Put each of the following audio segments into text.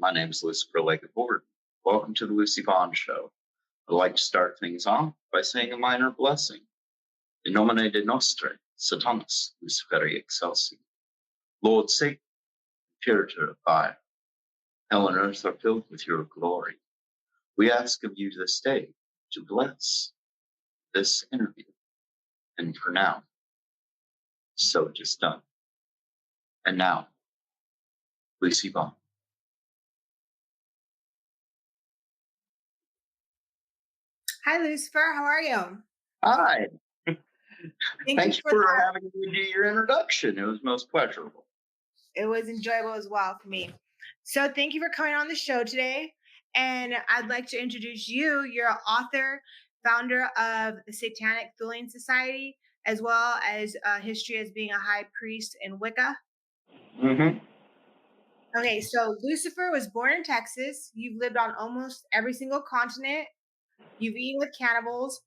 My name is Lucifer LeGivorden. Welcome to the lucyvon Show. I'd like to start things off by saying a minor blessing. In nomine de nostre, Satanas, Luciferi excelsi. Lord Satan, Imperator of fire, hell and earth are filled with your glory. We ask of you this day to bless this interview. And for now, so it is done. And now, lucyvon. Hi, Lucifer. How are you? Hi. Thanks for that. having me do your introduction. It was most pleasurable. It was enjoyable as well for me. So thank you for coming on the show today. And I'd like to introduce you. You're an author, founder of the Satanic Thuleian Society, as well as history as being a high priest in Wicca. Mm-hmm. Okay, so Lucifer was born in Texas. You've lived on almost every single continent. You've eaten with cannibals.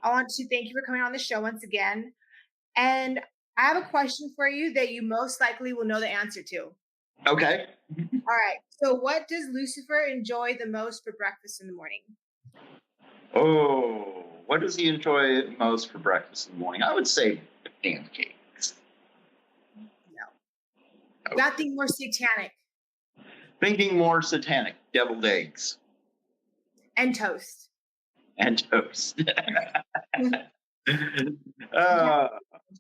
I want to thank you for coming on the show once again. And I have a question for you that you most likely will know the answer to. Okay. All right. So what does Lucifer enjoy the most for breakfast in the morning? Oh, what does he enjoy most for breakfast in the morning? I would say pancakes. No. Okay. Nothing more satanic. Thinking more satanic. Deviled eggs. And toast. And toast.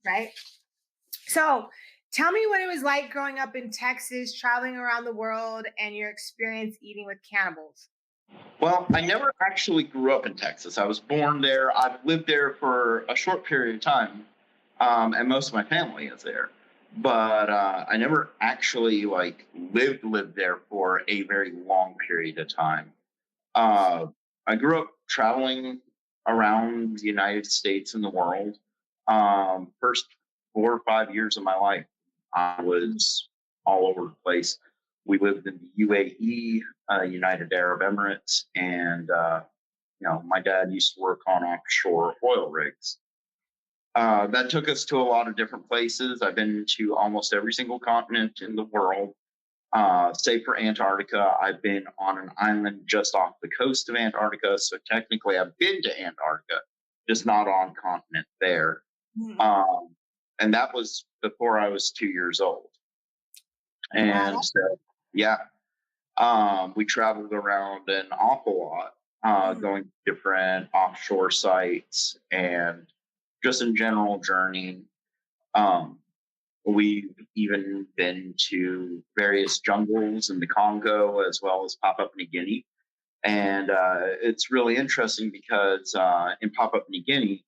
Right. So tell me what it was like growing up in Texas, traveling around the world, and your experience eating with cannibals. Well, I never actually grew up in Texas. I was born there. I've lived there for a short period of time, and most of my family is there. But I never actually lived there for a very long period of time. I grew up traveling around the United States and the world. First 4 or 5 years of my life, I was all over the place. We lived in the UAE, United Arab Emirates, and my dad used to work on offshore oil rigs. That took us to a lot of different places. I've been to almost every single continent in the world. Save for Antarctica, I've been on an island just off the coast of Antarctica. So technically I've been to Antarctica, just not on continent there. Mm-hmm. And that was before I was 2 years old. And so, we traveled around an awful lot, going to different offshore sites and just in general journeying. We've even been to various jungles in the Congo as well as Papua New Guinea. And it's really interesting because in Papua New Guinea,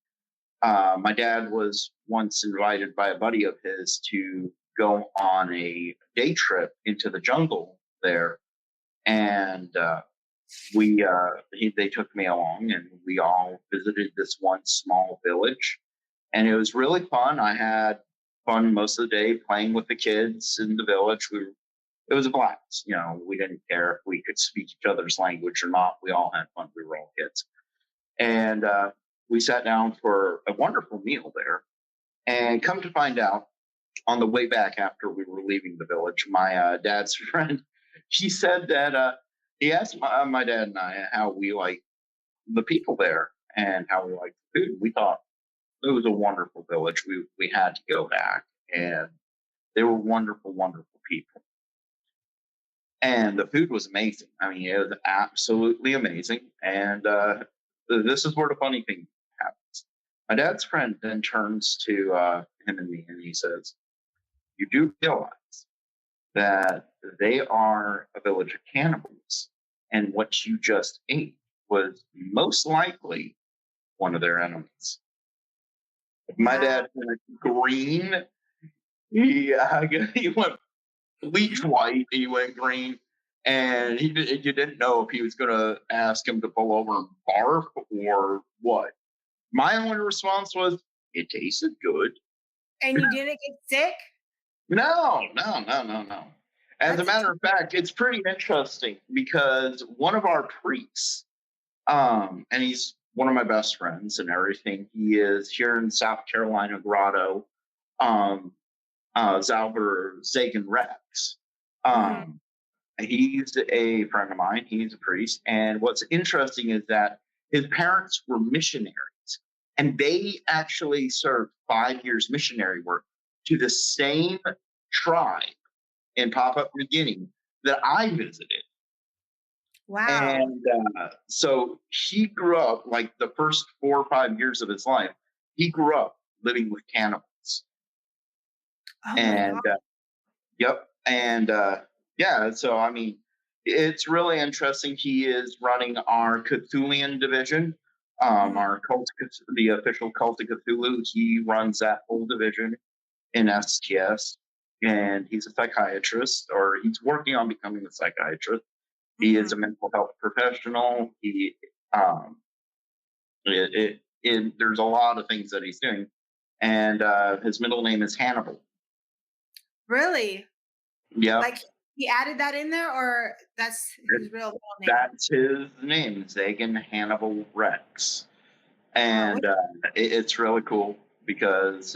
my dad was once invited by a buddy of his to go on a day trip into the jungle there. And they took me along and we all visited this one small village. And it was really fun. I had fun most of the day playing with the kids in the village. It was a blast. We didn't care if we could speak each other's language or not. We all had fun. We were all kids. And we sat down for a wonderful meal there. And come to find out, on the way back after we were leaving the village, my dad's friend, he said that he asked my dad and I how we like the people there and how we like the food. We thought it was a wonderful village. We had to go back, and they were wonderful, wonderful people. And the food was amazing. I mean, it was absolutely amazing. And this is where the funny thing happens. My dad's friend then turns to him and me, and he says, "You do realize that they are a village of cannibals, and what you just ate was most likely one of their enemies." My dad went green. He went bleach white. He went green, and you didn't know if he was going to ask him to pull over and barf or what. My only response was, "It tasted good." And you didn't get sick? No. As a matter of fact, it's pretty interesting because one of our priests, and he's one of my best friends and everything. He is here in South Carolina Grotto, Zalber Zagan Rex. He's a friend of mine. He's a priest. And what's interesting is that his parents were missionaries, and they actually served 5 years missionary work to the same tribe in Papua New Guinea that I visited. Wow. And so he grew up, like the first 4 or 5 years of his life, he grew up living with cannibals. Oh my God. And yep. And yeah, so I mean, it's really interesting. He is running our Thuleian division, Mhm. our cult, the official cult of Cthulhu. He runs that whole division in STS, and he's a psychiatrist, or he's working on becoming a psychiatrist. He is a Mhm. mental health professional. He, um, there's a lot of things that he's doing, and his middle name is Hannibal. Really? Yep. Like he added that in there, or that's his real name? That's his name, Zagan Hannibal Rex. Wow. And it's really cool because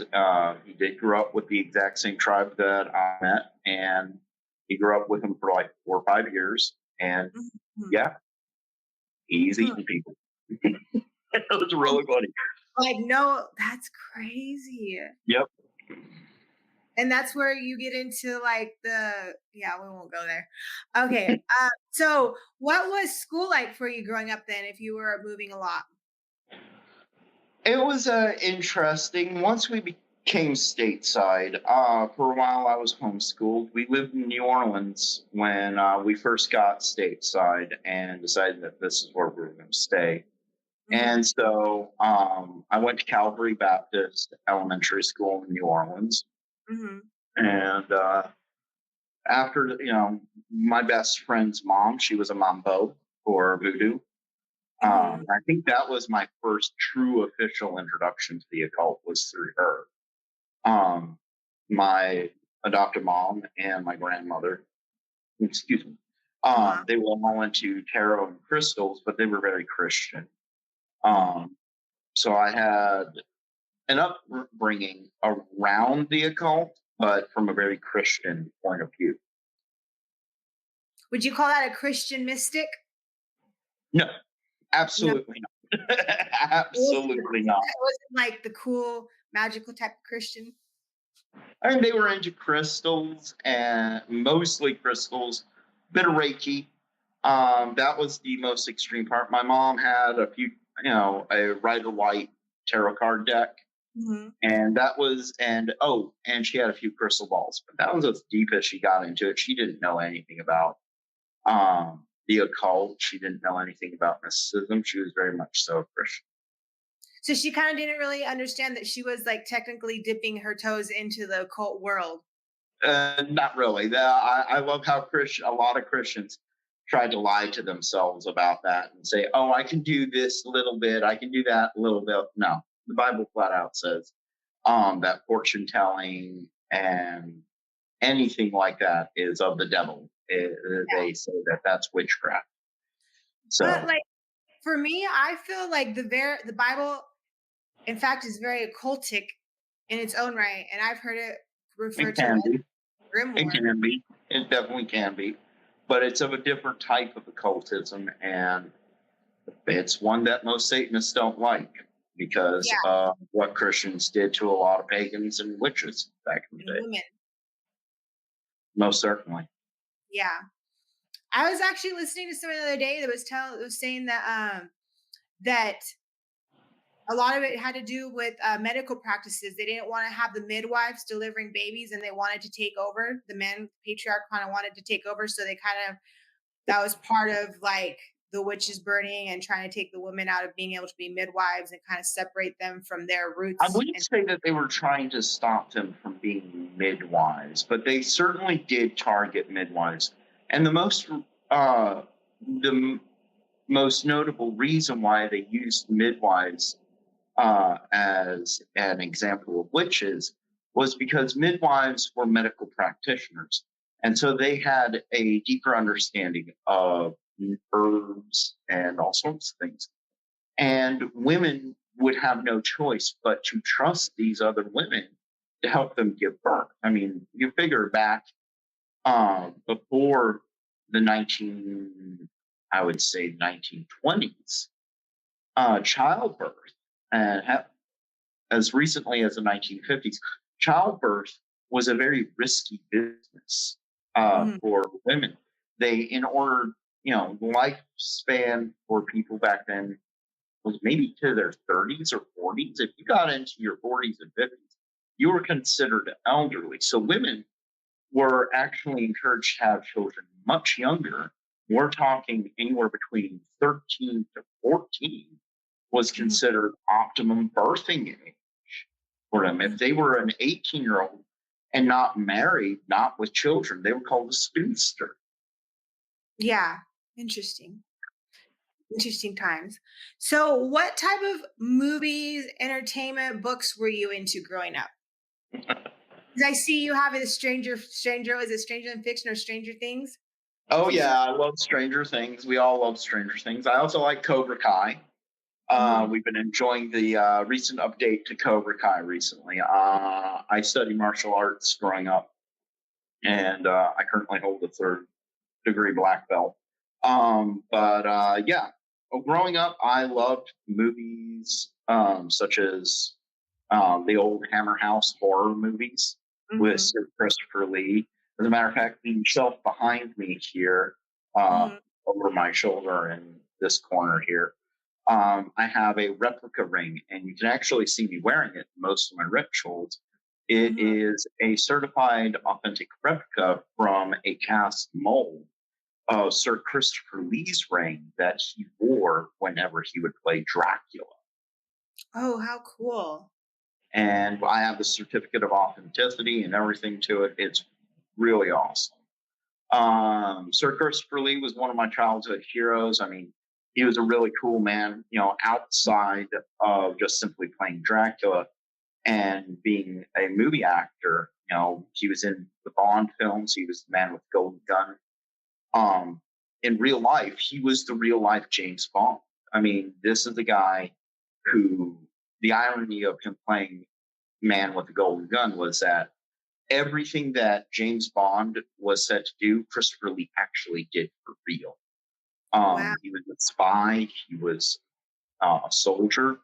he did grow up with the exact same tribe that I met, and he grew up with them for like 4 or 5 years. And Mhm. yeah, he's Huh. eating people. It was really funny. Like, no, that's crazy. Yep. And that's where you get into like yeah, we won't go there. Okay. So what was school like for you growing up then if you were moving a lot? It was interesting. Once we became stateside, for a while I was homeschooled. We lived in New Orleans when we first got stateside and decided that this is where we were going to stay. Mhm. And so I went to Calvary Baptist Elementary School in New Orleans. Mhm. And after, my best friend's mom, she was a mambo or voodoo. Mhm. I think that was my first true official introduction to the occult was through her. Um, my adopted mom and my grandmother, excuse me, Uh-huh. they were all into tarot and crystals, but they were very Christian. Mhm. Um, so I had an upbringing around the occult, but from a very Christian point of view. Would you call that a Christian mystic? No, No. absolutely not. It wasn't Absolutely not. it wasn't like the cool magical type of Christian. I mean, they were into crystals and mostly crystals, bit of Reiki. That was the most extreme part. My mom had a few, a Rider White tarot card deck, Mhm. and that was, and she had a few crystal balls. But that was as deep as she got into it. She didn't know anything about the occult. She didn't know anything about mysticism. She was very much so a Christian. So she kind of didn't really understand that she was like technically dipping her toes into the occult world. Not really. I love how a lot of Christians try to lie to themselves about that and say, "Oh, I can do this little bit. I can do that little bit." No, the Bible flat out says that fortune telling and anything like that is of the devil. They say that that's witchcraft. But So like for me, I feel like the Bible, in fact, is very occultic in its own right, and I've heard it it referred to can as be. It grimoire. can be. It definitely can be. But it's of a different type of occultism, and it's one that most Satanists don't like because Yeah, of what Christians did to a lot of pagans and witches back in the and day. women. Most certainly. Yeah, I was actually listening to someone the other day that was saying that that a lot of it had to do with medical practices. They didn't want to have the midwives delivering babies, and they wanted to take over. The men patriarch kind of wanted to take over, so they kind of that was part of like the witches burning and trying to take the women out of being able to be midwives and kind of separate them from their I roots. wouldn't And say that they were trying to stop them from being midwives, but they certainly did target midwives. And the most notable reason why they used midwives as an example of witches was because midwives were medical practitioners. And so they had a deeper understanding of herbs and all sorts of things. And women would have no choice but to trust these other women to help them give birth. I mean, you figure back before the I would say 1920s, childbirth, and as recently as the 1950s, childbirth was a very risky business Mhm. for women. In order, lifespan for people back then was maybe to their 30s or 40s. If you got into your 40s and 50s, you were considered elderly. So women were actually encouraged to have children much younger. We're talking anywhere between 13 to 14 was Mhm. considered optimum birthing age for them. If Mhm. they were an 18-year-old and not married, not with children, they were called a spinster. Yeah. Interesting. Interesting times. So, what type of movies, entertainment, books were you into growing up? 'Cause I see you have a stranger, is it Stranger Than Fiction or Stranger Things? Oh yeah, I love Stranger Things. We all love Stranger Things. I also like Cobra Kai. Mhm. We've been enjoying the recent update to Cobra Kai recently. I studied martial arts growing up, and I currently hold a third degree black belt. But yeah, growing up, I loved movies such as the old Hammer House horror movies with Mhm. Sir Christopher Lee. As a matter of fact, the shelf behind me here, uh, Mhm. over my shoulder in this corner here, I have a replica ring, and you can actually see me wearing it in most of my rituals. It Mhm. is a certified authentic replica from a cast mold of Sir Christopher Lee's ring that he wore whenever he would play Dracula. Oh, how cool. And I have the certificate of authenticity and everything to it. It's really awesome. Sir Christopher Lee was one of my childhood heroes. I mean, he was a really cool man, outside of just simply playing Dracula and being a movie actor. He was in the Bond films. He was the man with the golden gun. Um, in real life, he was the real life James Bond. I mean, this is the guy who the irony of him playing man with the golden gun was that everything that James Bond was set to do, Christopher Lee actually did for real. Wow. He was a spy, he was a soldier,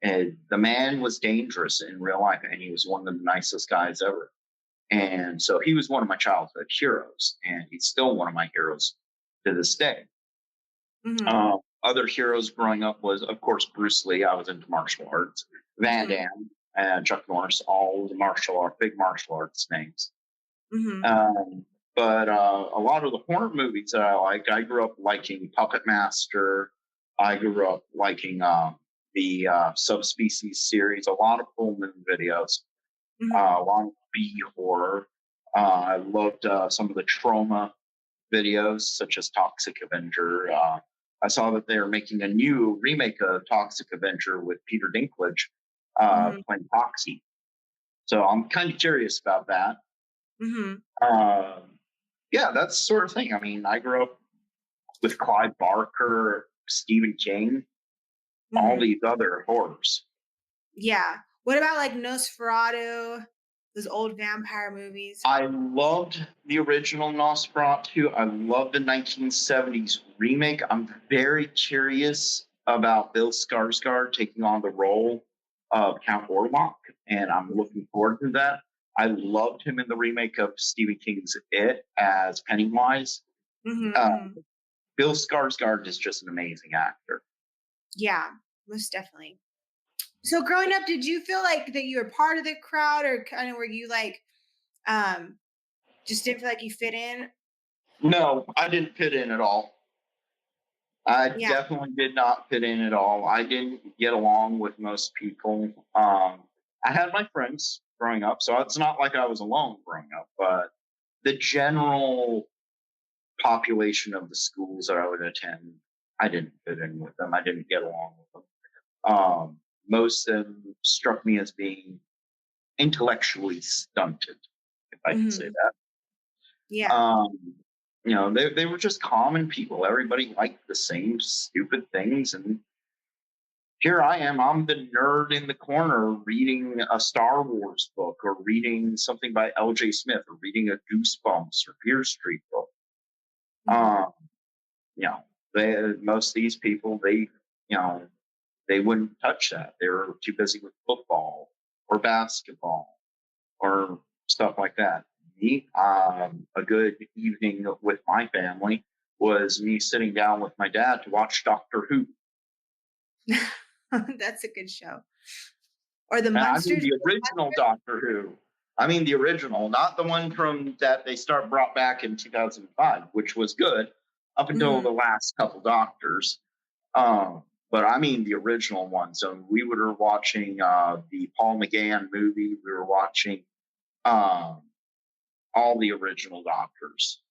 and the man was dangerous in real life, and he was one of the nicest guys ever. And so he was one of my childhood heroes, and he's still one of my heroes to this day. Mhm. Other heroes growing up was, of course, Bruce Lee. I was into martial arts. Van Mhm. Damme and Chuck Norris, all the big martial arts names. Mhm. Um, but a lot of the horror movies that I liked, I grew up liking Puppet Master. I grew up liking the Subspecies series, a lot of Pullman videos, Mhm. a lot of B horror. I loved some of the trauma videos, such as Toxic Avenger. I saw that they're making a new remake of Toxic Avenger with Peter Dinklage Mhm. playing Toxie. So I'm kind of curious about that. Mhm. Um, yeah, that's the sort of thing. I mean, I grew up with Clive Barker, Stephen King, all Mhm. these other horrors. Yeah. What about like Nosferatu, those old vampire movies? I loved the original Nosferatu. I love the 1970s remake. I'm very curious about Bill Skarsgård taking on the role of Count Orlok, and I'm Mhm. looking forward to that. I loved him in the remake of Stephen King's It as Pennywise. Mhm. Uh, Mhm. Bill Skarsgård is just an amazing actor. Yeah, most definitely. So growing up, did you feel like that you were part of the crowd or kind of were you like um just didn't feel like you fit in? No, I didn't fit in at all. I Yeah. definitely did not fit in at all. I didn't get along with most people. I had my friends growing up, so it's not like I was alone growing up, but the general population of the schools that I would attend, I didn't fit in with them. I didn't get along with them. Most of them struck me as being intellectually stunted, if I can say Mhm. that. Yeah. Um, they were just common people. Everybody liked the same stupid things. And here I am, I'm the nerd in the corner reading a Star Wars book or reading something by L.J. Smith or reading a Goosebumps or Fear Street book. Mhm. You know, most of these people, they wouldn't touch that. They were too busy with football or basketball or stuff like that. Me, a good evening with my family was me sitting down with my dad to watch Doctor Who. That's a good show. Or the And I mean Munsters. the original Doctor Who. I mean the original, not the one from that they brought back in 2005, which was good up until Mhm. the last couple Doctors. But I mean the original one. So we were watching the Paul McGann movie. We were watching um, all the original Doctors.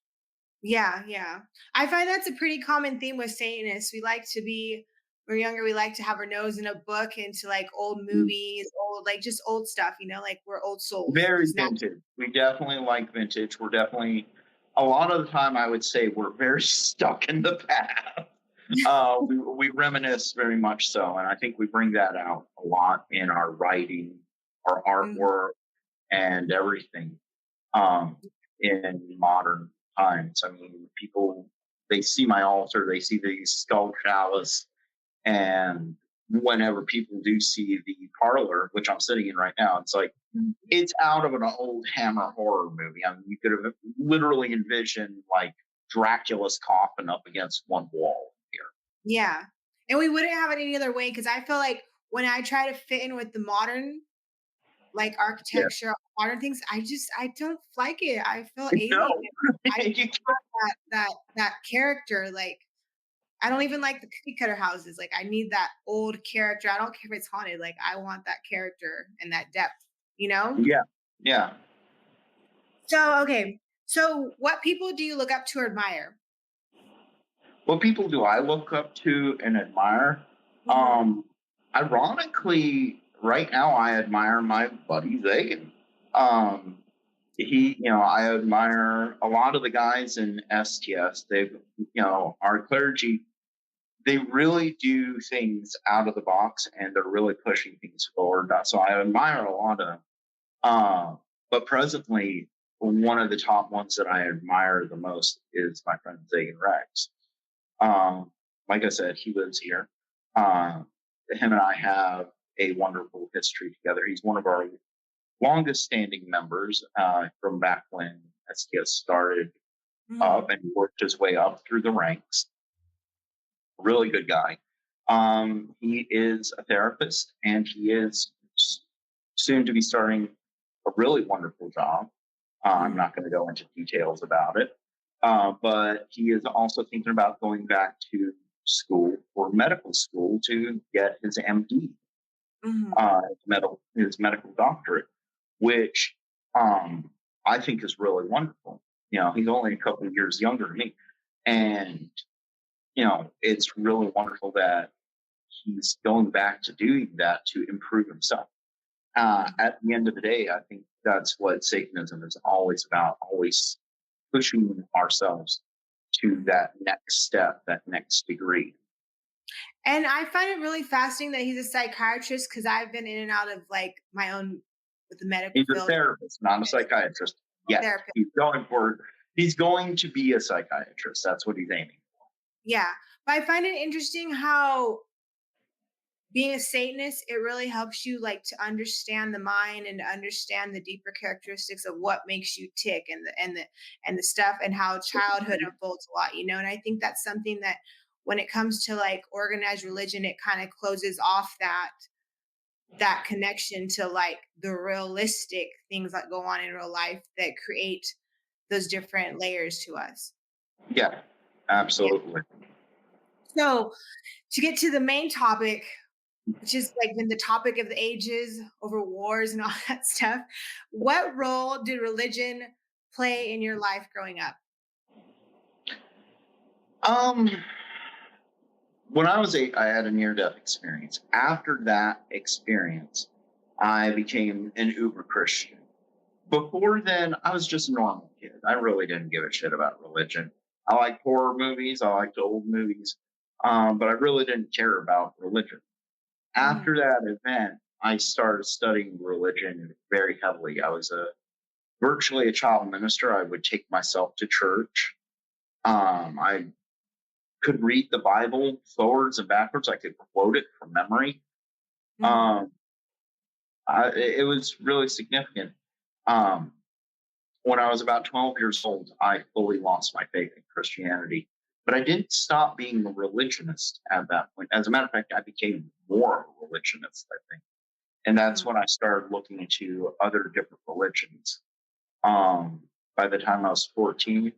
Yeah, yeah. I find that's a pretty common theme with Satanists. We like to be we're younger, we like to have our nose in a book into like old movies, old like just old stuff, like we're old souls. Very Just not vintage. We definitely like vintage. We're definitely a lot of the time. I would say we're very stuck in the past. We reminisce very much so, and I think we bring that out a lot in our writing, our Mhm. artwork, and everything. In modern times, I mean, people they see my altar, they see the skull chalice, and whenever people do see the parlor, which I'm sitting in right now, it's like it's out of an old Hammer horror movie. I mean, you could have literally envisioned like Dracula's coffin up against one wall here. Yeah. And we wouldn't have it any other way because I feel like when I try to fit in with the modern like Yeah. architecture, modern things, I don't like it. I feel alien. No. I You can't- that character, like I don't even like the cookie cutter houses. Like I need that old character. I don't care if it's haunted. Like I want that character and that depth, you know? yeah. Yeah. So okay. So what people do you look up to or admire? What people do I look up to and admire? Mhm. Um, Ironically, right now I admire my buddy Zagan. Um, I admire a lot of the guys in STS. Our clergy, they really do things out of the box and they're really pushing things forward. So I admire a lot of them. But presently, one of the top ones that I admire the most is my friend Zagan Rex. Um, like I said, he lives here. Him and I have a wonderful history together. He's one of our longest standing members from back when STS started up, Mhm. and he worked his way up through the ranks. Really good guy. He is a therapist, and he is soon to be starting a really wonderful job. I'm Mhm. not going to go into details about it, but he is also thinking about going back to school for medical school to get his MD, Mhm. his medical doctorate, which um, I think is really wonderful. He's only a couple of years younger than me, and it's really wonderful that he's going back to doing that to improve himself. At the end of the day, I think that's what Satanism is always about, always pushing ourselves to that next step, that next degree. And I find it really fascinating that he's a psychiatrist because I've been in and out of like my own with the medical He's a field. therapist, not a psychiatrist yet. Therapist. He's going to be a psychiatrist. That's what he's aiming Yeah. But I find it interesting how being a Satanist, it really helps you like to understand the mind and to understand the deeper characteristics of what makes you tick and the stuff and how childhood for. unfolds a lot, And I think that's something that when it comes to like organized religion, it kind of closes off that connection to like the realistic things that go on in real life that create those different layers to us. Yeah, Yeah. absolutely. So to get to the main topic, which is like been the topic of the ages over wars and all that stuff. What role did religion play in your life growing up? Um, when I was 8, I had a near-death experience. After that experience, I became an uber Christian. Before then, I was just a normal kid. I really didn't give a shit about religion. I liked horror movies. I liked old movies, but I really didn't care about religion. After Mhm. that event, I started studying religion very heavily. I was virtually a child minister. I would take myself to church. I could read the Bible forwards and backwards. I could quote it from memory. Mhm. It was really significant. Um, when I was about 12 years old, I fully lost my faith in Christianity. But I didn't stop being a religionist at that point. As a matter of fact, I became more of a religionist, I think. And that's Mhm. when I started looking into other different religions. Um, by the time I was 14,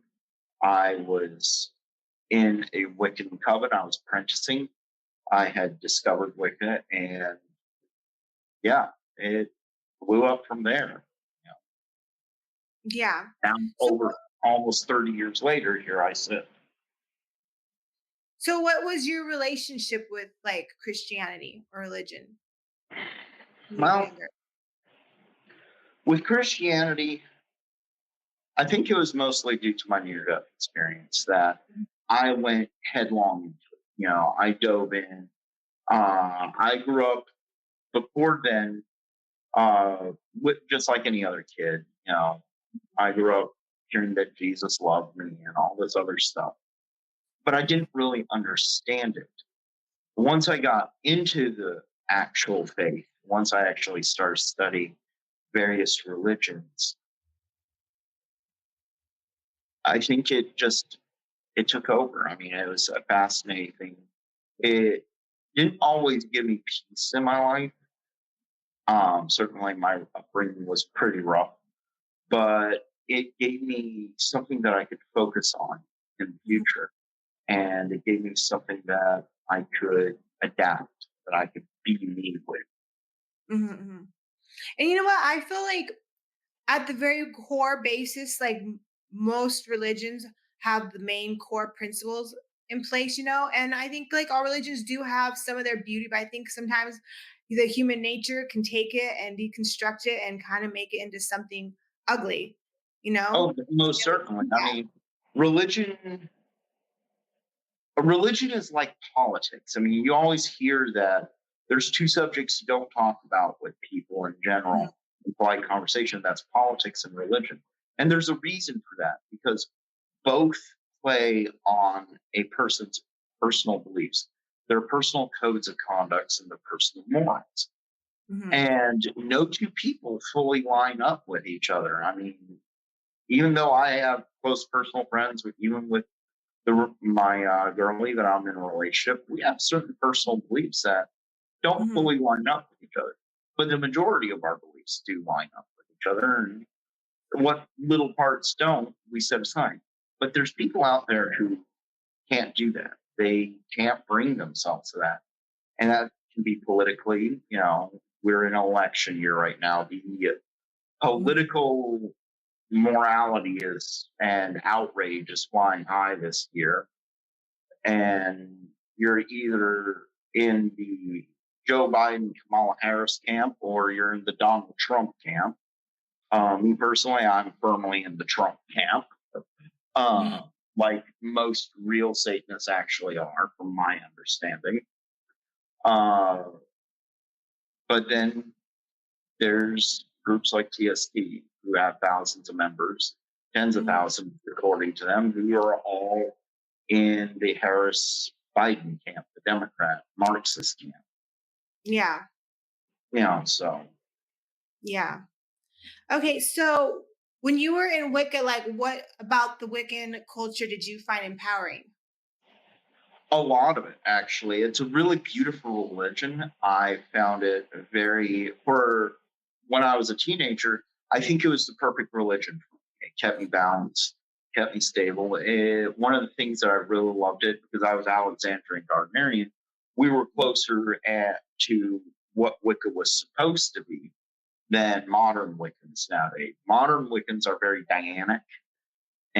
I was in a Wiccan coven. I was apprenticing. I had discovered Wicca, and yeah, it blew up from there. You Yeah. know, now So over almost 30 years later, here I sit. so what was your relationship with like Christianity or religion when you were Well, younger? with Christianity, I think it was mostly due to my near-death experience that I went headlong into it. I dove in. I grew up before then, with just like any other kid. I grew up hearing that Jesus loved me and all this other stuff, but I didn't really understand it. Once I got into the actual faith, once I actually started studying various religions, I think it took over. I mean, it was a fascinating thing. It didn't always give me peace in my life. Certainly my upbringing was pretty rough, but it gave me something that I could focus on in the Mhm. future. And it gave me something that I could adapt, that I could be me with. Mhm, mhm. And you know what? I feel like at the very core basis, like most religions have the main core principles in place, and I think like all religions do have some of their beauty, but I think sometimes the human nature can take it and deconstruct it and kind of make it into something ugly, you know? Oh, most And we certainly. do I that. mean, religion religion is like politics. I mean, you always hear that there's two subjects you don't talk about with people in Mhm, general in polite conversation. That's politics and religion. And there's a reason for that because both play on a person's personal beliefs, their personal codes of conducts, and their personal morals. mhm, And no two people fully line up with each other. I mean, even though I have close personal friends with even with my girlie that I'm in a relationship, we have certain personal beliefs that don't mhm, fully line up with each other. But the majority of our beliefs do line up with each other. And what little parts don't, we set aside. But there's people out there who can't do that. They can't bring themselves to that. And that can be politically, we're in an election year right now. The mhm, political morality is and outrage is flying high this year. And you're either in the Joe Biden, Kamala Harris camp, or you're in the Donald Trump camp. Me personally, I'm firmly in the Trump camp, mhm. uh, like most real Satanists actually are, from my understanding. Uh, but then there's groups like TST who have thousands of members, tens of Mhm. thousands, according to them, who are all in the Harris Biden camp, the Democrat Marxist camp. Yeah, So yeah. Okay, so when you were in Wicca, like what about the Wiccan culture did you find empowering? a lot of it, actually. It's a really beautiful religion. I found it very, for when I was a teenager, I think it was the perfect religion for me. It kept me balanced, kept me stable. One of the things that I really loved it because I was Alexandrian Gardnerian, we were closer to what Wicca was supposed to be than modern Wiccans nowadays. Modern Wiccans are very dynamic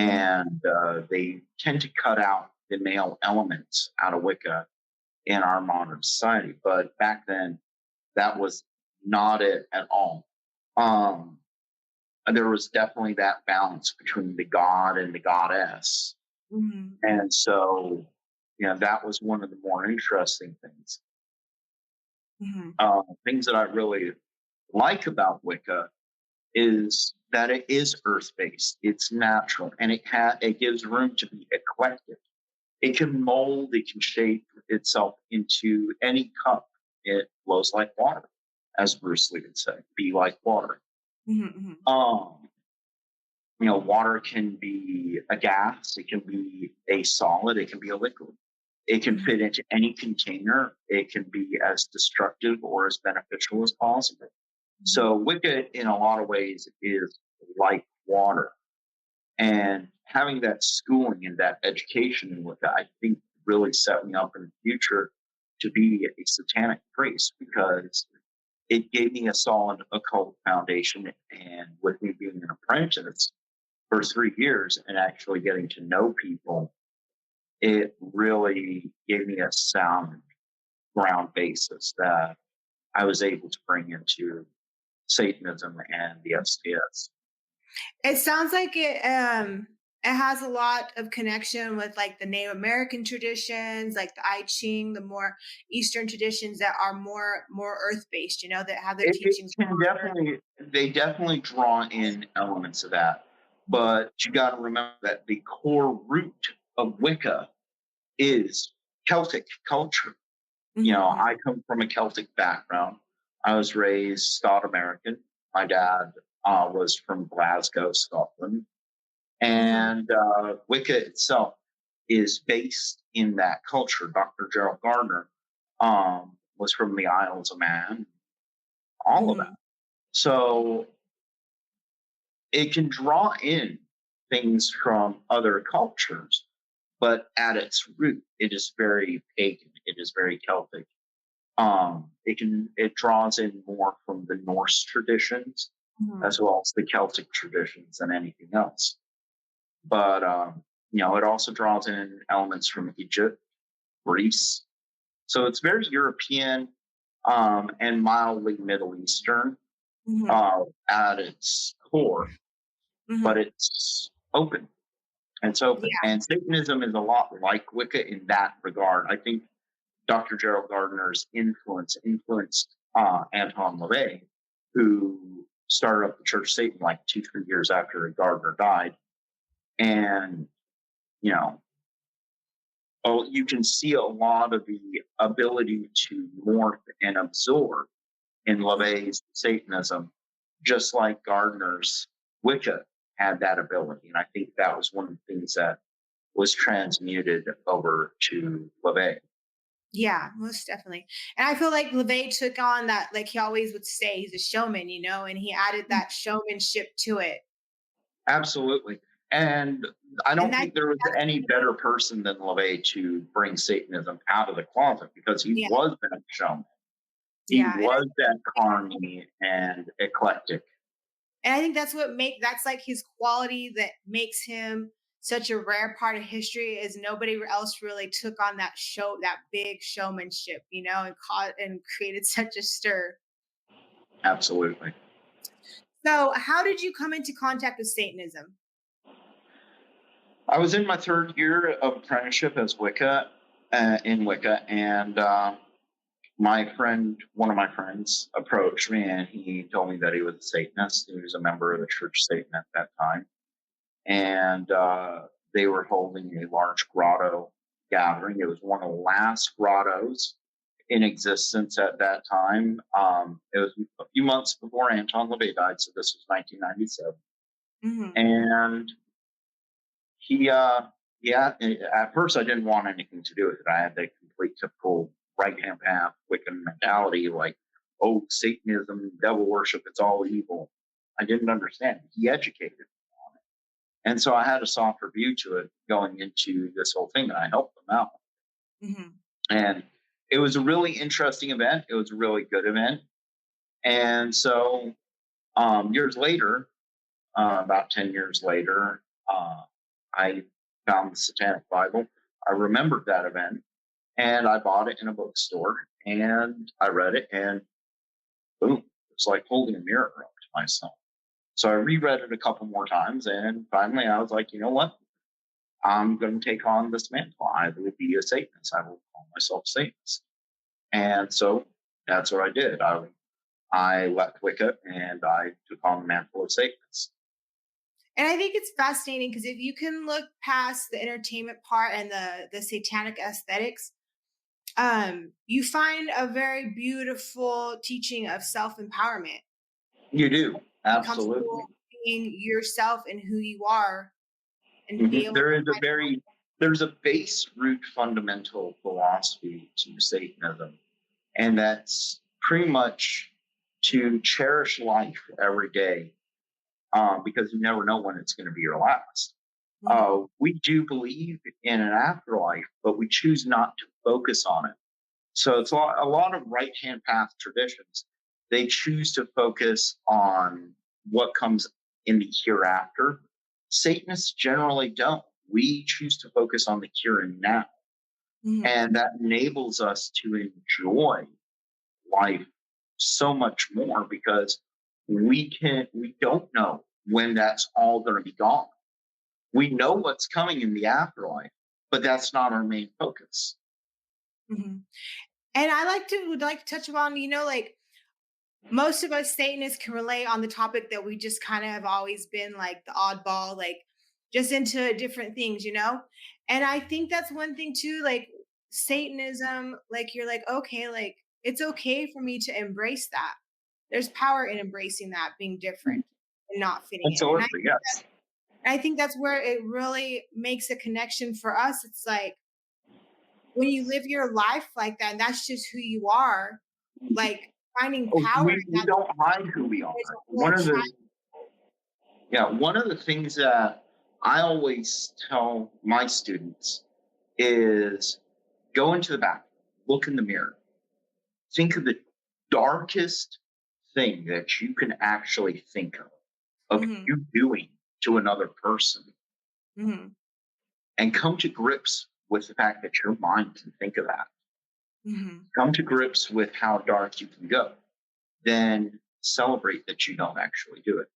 Mhm, and they tend to cut out the male elements out of Wicca in our modern society. But back then, that was not it at all. Um, there was definitely that balance between the god and the goddess. mhm, And so, that was one of the more interesting things. mhm, Things that I really like about Wicca is that it is earth-based, it's natural, and it gives room to be eclectic. It can mold, it can shape itself into any cup. It flows like water, as Bruce Lee would say, be like water. Mm-hmm. Water can be a gas, it can be a solid, it can be a liquid. It can fit into any container. It can be as destructive or as beneficial as possible. So Wicca, in a lot of ways, is like water. And having that schooling and that education in Wicca, I think, really set me up in the future to be a satanic priest, because it gave me a solid occult foundation. And with me being an apprentice for 3 years and actually getting to know people, it really gave me a sound ground basis that I was able to bring into Satanism and the STS. It sounds like it has a lot of connection with like the Native American traditions, like the I Ching, the more Eastern traditions that are more earth based. That have their It teachings. can definitely, they definitely draw in elements of that, but you got to remember that the core root of Wicca is Celtic culture. Mm-hmm. I come from a Celtic background. I was raised Scot American. My dad was from Glasgow, Scotland. And Wicca itself is based in that culture. Dr. Gerald Gardner was from the Isles of Man, all of that. Mm-hmm. So it can draw in things from other cultures, but at its root, it is very pagan. It is very Celtic. It draws in more from the Norse traditions Mm-hmm. as well as the Celtic traditions than anything else. But it also draws in elements from Egypt, Greece. So it's very European and mildly Middle Eastern at its core, but Mm-hmm. it's open. It's open. Yeah. And Satanism is a lot like Wicca in that regard. I think Dr. Gerald Gardner's influenced Anton LaVey, who started up the Church of Satan like 2-3 years after Gardner died. And, you can see a lot of the ability to morph and absorb in LaVey's Satanism, just like Gardner's Wicca had that ability. And I think that was one of the things that was transmuted over to LaVey. Yeah, most definitely. And I feel like LeVay took on that, like he always would say, he's a showman, and he added that showmanship to it. Absolutely. And I And don't that, think there was that's, any better person than LaVey to bring Satanism out of the closet, because he yeah, was that showman. He yeah. was that carny and eclectic. And I think that's like his quality that makes him such a rare part of history is nobody else really took on that big showmanship, and created such a stir. Absolutely. So how did you come into contact with Satanism? I was in my 3rd year of apprenticeship as Wicca, in Wicca, and one of my friends, approached me, and he told me that he was a Satanist. He was a member of the Church of Satan at that time, and they were holding a large grotto gathering. It was one of the last grottos in existence at that time. It was a few months before Anton LaVey died, so this was 1997, Mm-hmm. and at first I didn't want anything to do with it. I had the complete typical right hand path Wiccan mentality, like, oh, Satanism, devil worship, it's all evil. I didn't understand. He educated me on it. And so I had a softer view to it going into this whole thing, and I helped them out. Mm-hmm. And it was a really interesting event. It was a really good event. And so years later, about 10 years later, I found the Satanic Bible. I remembered that event, and I bought it in a bookstore, and I read it, and boom, it was like holding a mirror up to myself. So I reread it a couple more times, and finally I was like, you know what? I'm going to take on this mantle. I will be a Satanist. I will call myself a Satanist. And so that's what I did. I left Wicca, and I took on the mantle of Satanist. And I think it's fascinating because if you can look past the entertainment part and the satanic aesthetics, you find a very beautiful teaching of self-empowerment. You do. Be comfortable Absolutely. being yourself and who you are and be Mhm. able to There's a base root fundamental philosophy to Satanism, and that's pretty much to cherish life every day, because you never know when it's going to be your last. We do believe in an afterlife, but we choose not to focus on it. So it's a lot of right hand path traditions. They choose to focus on what comes in the hereafter. Satanists generally don't. We choose to focus on the here and now. Mhm. And that enables us to enjoy life so much more because we don't know when that's all going to be gone. We know what's coming in the afterlife, but that's not our main focus. Mhm. And I would like to touch upon, like most of us Satanists can relate on the topic that we just kind of have always been like the oddball, like just into different things. And I think that's one thing too, like Satanism, like you're like, okay, like it's okay for me to embrace that. There's power in embracing that, being different and not fitting in. And Absolutely, yes. I think that's where it really makes a connection for us. It's like when you live your life like that, and that's just who you are, like finding Oh, power in we that. don't hide who we There's are. a whole tribe. One of the things that I always tell my students is go into the back, look in the mirror, think of the darkest thing that you can actually think of Mhm, you doing to another person, mhm, and come to grips with the fact that your mind can think of that. mhm. Come to grips with how dark you can go. Then celebrate that you don't actually do it.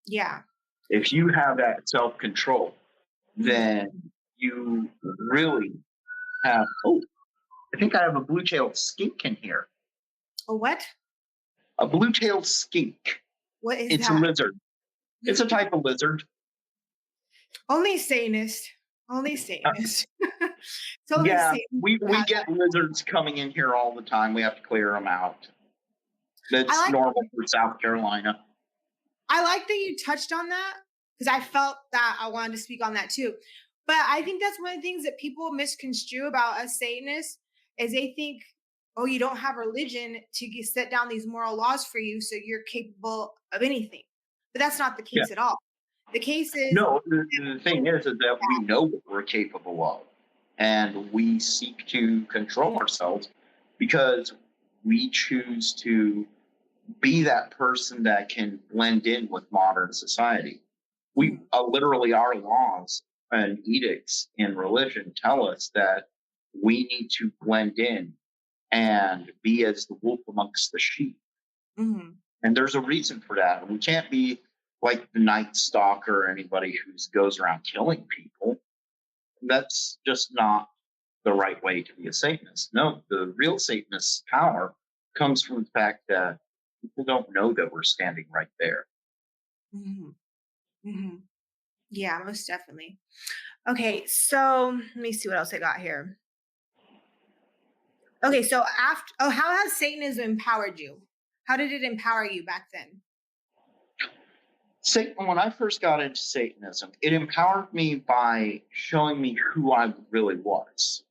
Yeah. If you have that self control, Mhm. then you really have. Oh, I think I have a blue tailed skink in here. A what? A blue tailed skink. What is It's a that? lizard. It's a type of lizard. Only Satanist. Only Satanist. It's only Yeah, Satan who we has that. get lizards coming in here all the time. We have to clear them out. I That's like normal for South Carolina. I like that you touched on that because I felt that I wanted to speak on that too. But I think that's one of the things that people misconstrue about us Satanists is they think, oh, you don't have religion to set down these moral laws for you, so you're capable of anything. But that's not the Yeah. case at all. The case is No, the thing is that we know what we're capable of, and we seek to control ourselves because we choose to be that person that can blend in with modern society. We Mhm, literally, our laws and edicts in religion tell us that we need to blend in and be as the wolf amongst the sheep. mhm, And there's a reason for that. We can't be like the Night Stalker or anybody who goes around killing people. That's just not the right way to be a Satanist. No, the real Satanist's power comes from the fact that people don't know that we're standing right there. mhm, mhm. Yeah, most definitely. Okay, so let me see what else I got here. Okay, so how has Satanism empowered you? How did it empower you back then? Satan, when I first got into Satanism, it empowered me by showing me who I really was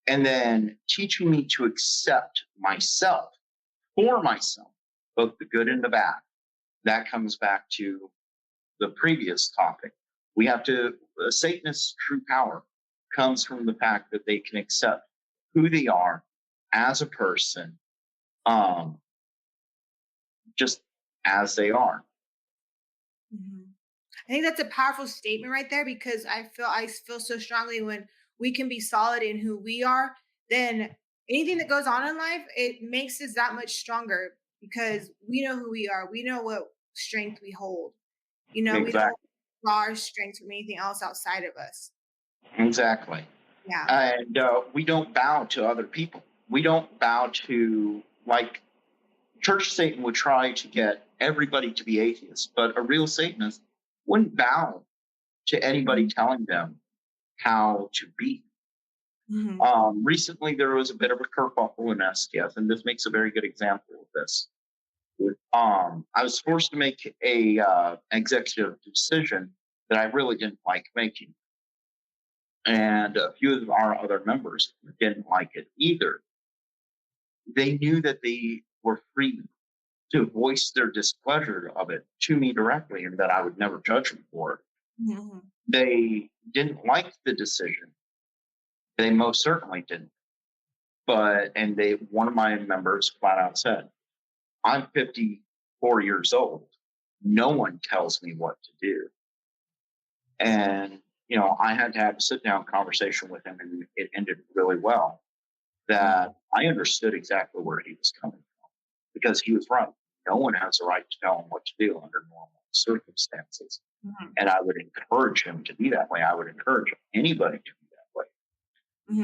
and then teaching me to accept myself for myself, both the good and the bad. That comes back to the previous topic. We have to, a Satanist's true power comes from the fact that they can accept who they are as a person, um, just as they are. Mhm. I think that's a powerful statement right there because I feel so strongly when we can be solid in who we are, then anything that goes on in life, it makes us that much stronger because we know who we are. We know what strength we hold. We don't Exactly. draw our strength from anything else outside of us. Exactly. Yeah. And we don't bow to other people. We don't bow to, like, Church Satan would try to get everybody to be atheists, but a real Satanist wouldn't bow to anybody telling them how to be. Recently, there was a bit of a kerfuffle in STF, and this makes a very good example of this. I was forced to make a executive decision that I really didn't like making, and a few of our other members didn't like it either. They knew that they were free to voice their displeasure of it to me directly, and that I would never judge them for it. They didn't like the decision. They most certainly didn't. One of my members flat out said, I'm 54 years old. No one tells me what to do. And, I had to have a sit down conversation with him, and it ended really well, that I understood exactly where he was coming from, because he was right. No one has a right to tell him what to do under normal circumstances. And I would encourage him to be that way. I would encourage anybody to be that way.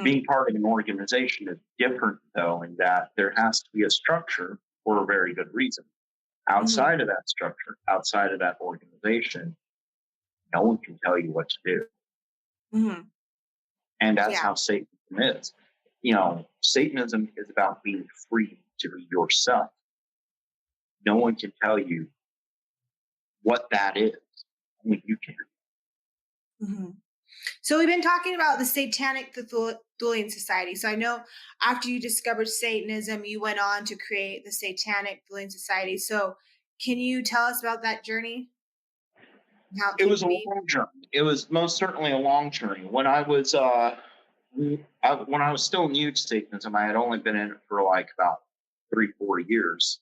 Being part of an organization is different, though, in that there has to be a structure for a very good reason. Outside of that structure, outside of that organization, no one can tell you what to do. And that's how Satanism is. Satanism is about being free to be yourself. No one can tell you what that is. Only you can. So we've been talking about the Satanic Thuleian Society. So I know after you discovered Satanism, you went on to create the Satanic Thuleian Society. So can you tell us about that journey? It was a long journey. It was most certainly a long journey. When I was still new to Satanism, I had only been in it for like about 3-4 years.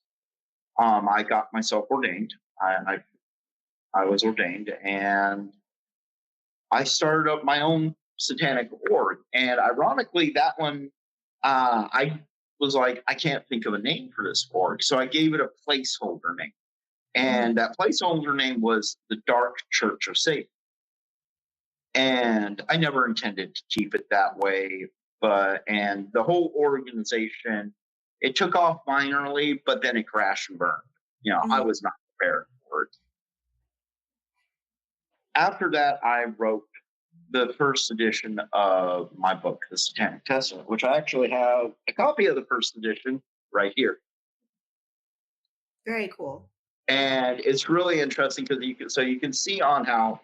I got myself ordained. I was ordained, and I started up my own satanic org. And ironically, that one, I was like, I can't think of a name for this org. So I gave it a placeholder name. And that placeholder name was the Dark Church of Satan. And I never intended to keep it that way. And the whole organization, it took off minorly, but then it crashed and burned. I was not prepared for it. After that, I wrote the first edition of my book, The Satanic Testament, which I actually have a copy of the first edition right here. Very cool. And it's really interesting because you can see on how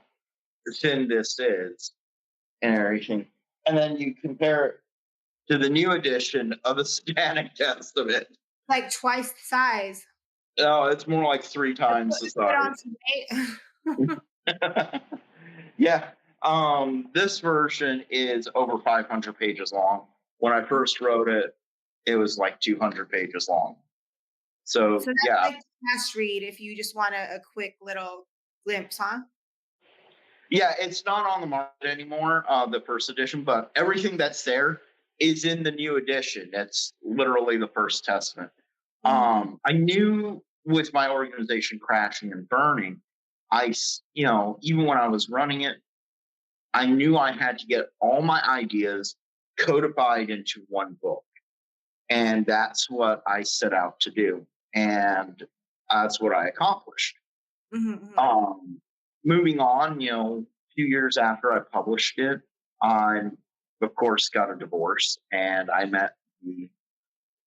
thin this is and everything. And then you compare it to the new edition of the Satanic Testament. Like twice the size. No, it's more like 3 times the size. Yeah. This version is over 500 pages long. When I first wrote it, it was like 200 pages long. So that's like the fast read if you just want a quick little glimpse, huh? Yeah, it's not on the market anymore, the first edition, but everything that's there is in the new edition. It's literally the First Testament. I knew with my organization crashing and burning, even when I was running it, I knew I had to get all my ideas codified into one book. And that's what I set out to do. And that's what I accomplished. Moving on, a few years after I published it, I, of course, got a divorce. And I met the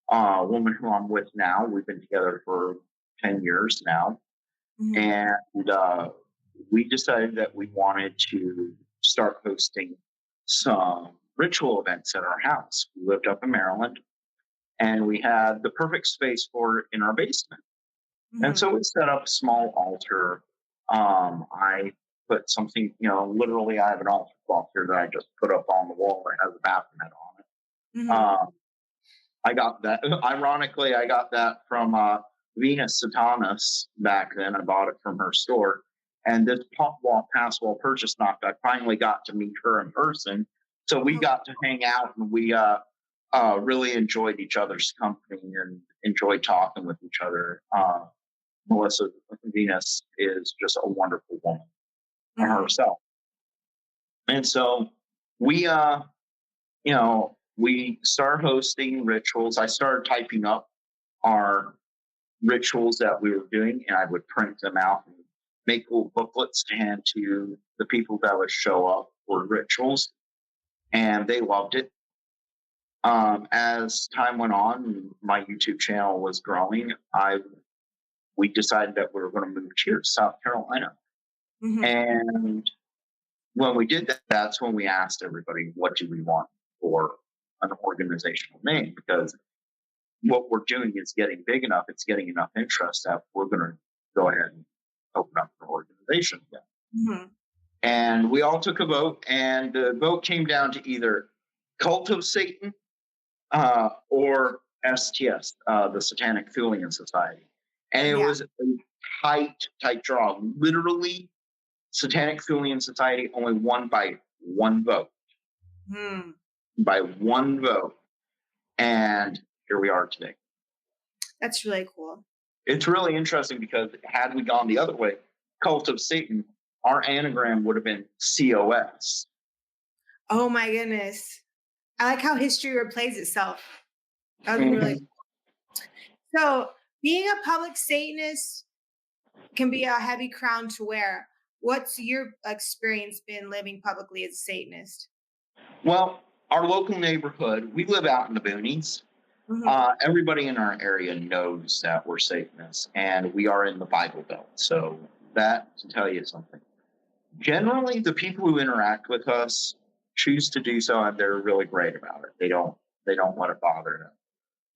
woman who I'm with now. We've been together for 10 years now. And we decided that we wanted to start hosting some ritual events at our house. We lived up in Maryland, and we had the perfect space for it in our basement. And so we set up a small altar. I put something, literally I have an altar cloth here that I just put up on the wall that has a Baphomet on it. I got that. Ironically, I got that from Venus Satanis back then. I bought it from her store. And this pass wall purchase knocked. I finally got to meet her in person. So we got to hang out, and we really enjoyed each other's company and enjoyed talking with each other. Melissa Venus is just a wonderful woman herself. And so we, we started hosting rituals. I started typing up our rituals that we were doing, and I would print them out and make little booklets to hand to the people that would show up for rituals, and they loved it. As time went on, my YouTube channel was growing. We decided that we were going to move here to South Carolina, and when we did that, that's when we asked everybody, what do we want for an organizational name? Because what we're doing is getting big enough, it's getting enough interest that we're going to go ahead and open up an organization again. And we all took a vote, and the vote came down to either Cult of Satan or STS, the Satanic Thuleian Society. And it was a tight draw. Literally, Satanic Thuleian Society only won by one vote. By one vote. And here we are today. That's really cool. It's really interesting because had we gone the other way, Cult of Satan, our anagram would have been COS. Oh my goodness. I like how history replays itself. That would be really cool. So being a public Satanist can be a heavy crown to wear. What's your experience been living publicly as a Satanist? Well, our local neighborhood, we live out in the boonies. Everybody in our area knows that we're Satanists, and we are in the Bible Belt. So that to tell you something. Generally, the people who interact with us choose to do so, and they're really great about it. They don't let it bother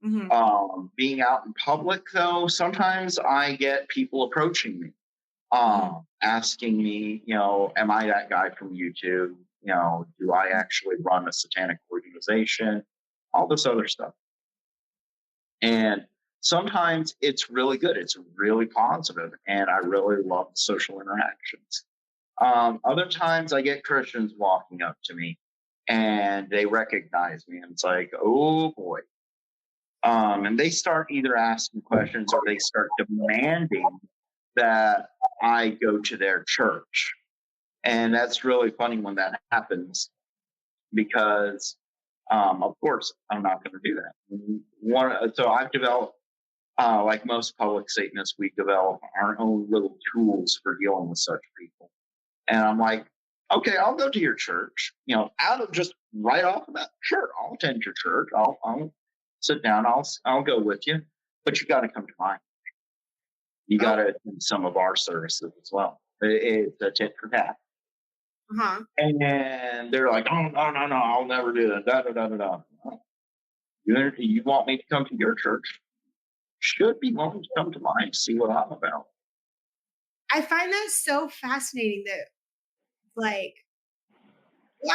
them. Being out in public, though, sometimes I get people approaching me, asking me, am I that guy from YouTube? Do I actually run a satanic organization? All this other stuff. And sometimes it's really good. It's really positive, and I really love the social interactions. Other times I get Christians walking up to me and they recognize me, and it's like, oh boy. And they start either asking questions or they start demanding that I go to their church. And that's really funny when that happens because, of course, I'm not going to do that. So I've developed, like most public Satanists, we develop our own little tools for dealing with such people. And I'm like, okay, I'll go to your church, out of just right off of that. Sure, I'll attend your church. I'll sit down. I'll go with you, but you got to come to mine. You got to attend some of our services as well. It's a tit for tat. And they're like, oh, no, I'll never do that. Da, da, da, da, da. You want me to come to your church? Should be willing to come to mine, see what I'm about. I find that so fascinating that, I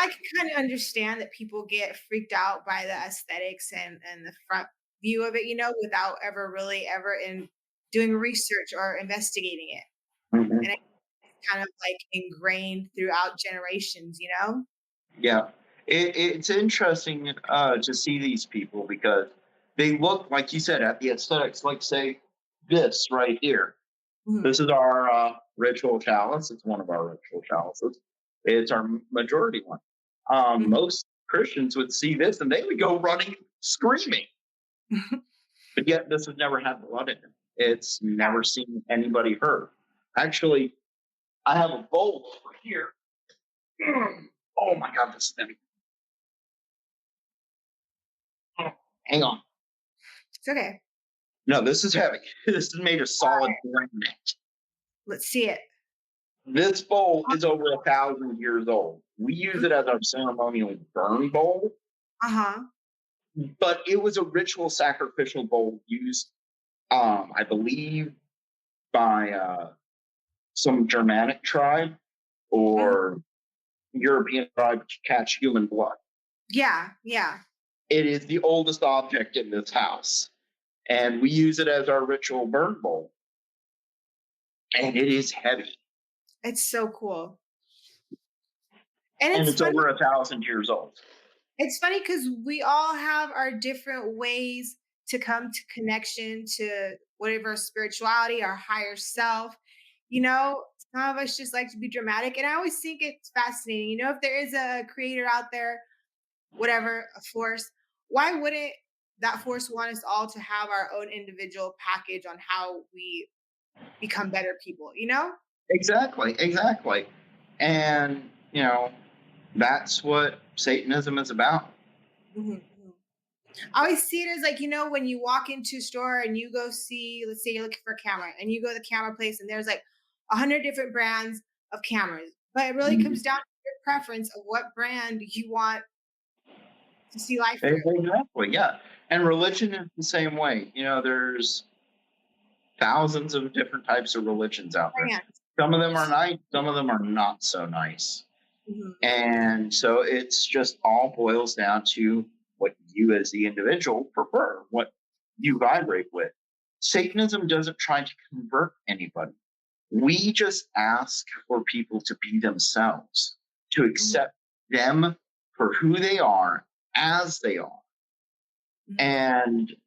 can kind of understand that people get freaked out by the aesthetics and the front view of it, without ever really in doing research or investigating it. And it's kind of ingrained throughout generations, Yeah. It's interesting to see these people because they look, like you said, at the aesthetics, like say this right here. This is our ritual chalice. It's one of our ritual chalices. It's our majority one. Most Christians would see this and they would go running, screaming. But yet this has never had blood in it. It's never seen anybody hurt. Actually, I have a bowl over here. Oh my God, this is heavy. Hang on. It's okay. No, this is heavy. This is made of solid granite. Let's see it. This bowl is over 1,000 years old. We use it as our ceremonial burn bowl. But it was a ritual sacrificial bowl used, I believe, by some Germanic tribe or European tribe to catch human blood. Yeah. It is the oldest object in this house. And we use it as our ritual burn bowl. And it is heavy. It's so cool. And it's over 1,000 years old. It's funny because we all have our different ways to come to connection to whatever spirituality, our higher self. Some of us just like to be dramatic. And I always think it's fascinating. If there is a creator out there, whatever, a force, why wouldn't that force want us all to have our own individual package on how we become better people, Exactly. And, that's what Satanism is about. Mhm. I always see it as like, when you walk into a store and you go see, let's say you're looking for a camera and you go to the camera place and there's like 100 different brands of cameras. But it really comes Mhm. down to your preference of what brand you want to see life through. Exactly, yeah. And religion is the same way. There's thousands of different types of religions out there. Brands. Some of them are nice, some of them are not so nice. Mhm. And so it's just all boils down to what you as the individual prefer, what you vibrate with. Satanism doesn't try to convert anybody. We just ask for people to be themselves, to Mhm. accept them for who they are as they are. Mhm. And